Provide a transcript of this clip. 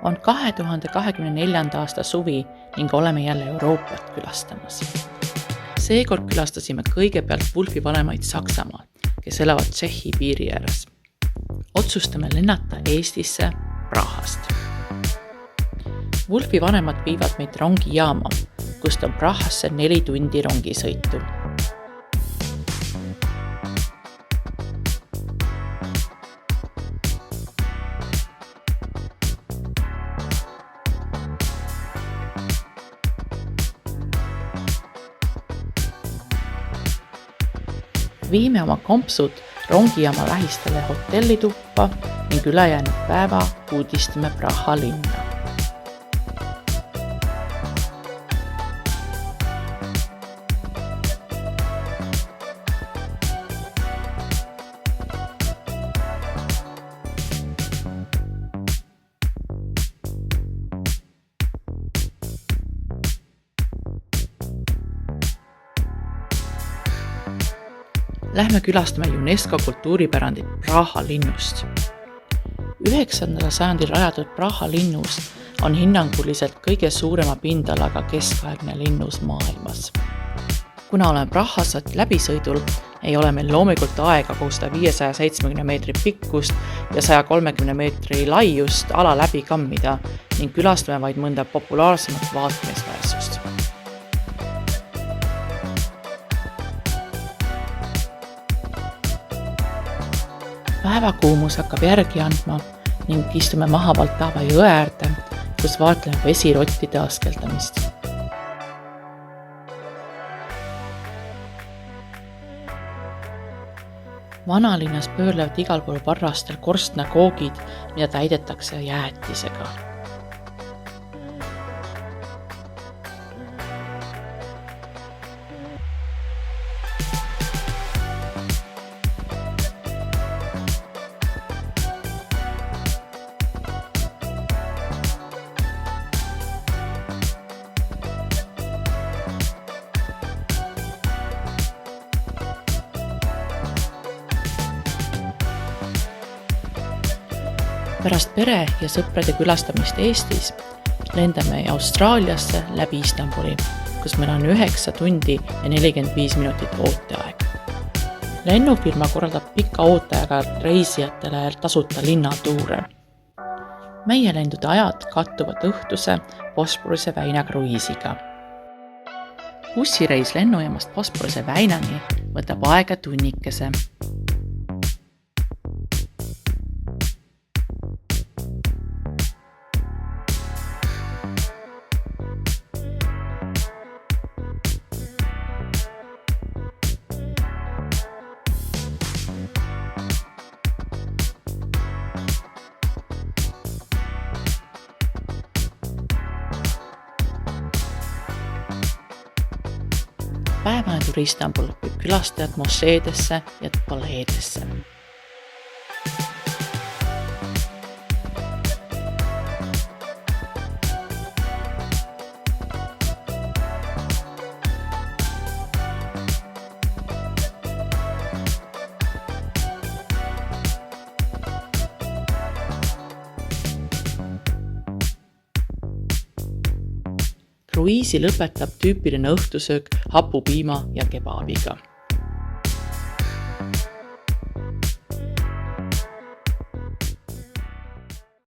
On 2024. aasta suvi ning oleme jälle Euroopat külastamas. Seekord külastasime kõigepealt Wulfi vanemaid Saksamaal, kes elavad Tšehhi piiri ääres. Otsustame lennata Eestisse Prahast. Wulfi vanemad viivad meid rongijaama, kust on Prahasse 4 tundi rongisõitu. Viime oma kompsud rongijaama lähistele hotellituppa ning ülejäänud päeva uudistame Praha linna. Lähme külastame UNESCO kultuuripärandit Praha linnust. 9. sajandil rajatud Praha linnus on hinnanguliselt kõige suurema pindalaga keskaegne linnus maailmas. Kuna olen Prahas läbisõidul, ei ole meil loomulikult aega koostada 570 meetri pikkust ja 130 meetri laiust ala läbi kammida ning külastame vaid mõnda populaarsemat vaatamisväärsust. Päevakuumus hakkab järgi andma ning istume maha Valtava jõe äärde, kus vaatleme vesirottide askeldamist. Vanalinnas pöörlevad igal pool varrastel korstnakoogid, mida täidetakse jäätisega. Pärast pere ja sõprade külastamist Eestis lendame Austraaliasse läbi Istanbuli, kus meil on 9 tundi ja 45 minutit ooteaeg. Lennufirma korraldab pika ooteaega reisijatele tasuta linnatuure. Meie lendude ajad kattuvad õhtuse Bosporuse väina kruiisiga. Bussireis lennujaamast Bosporuse väinani võtab aega tunnikese. Päevane tuur Istanbul võib külastajad mošeedesse ja paleedesse. Kruiisi lõpetab tüüpiline õhtusöök hapupiima ja kebabiga.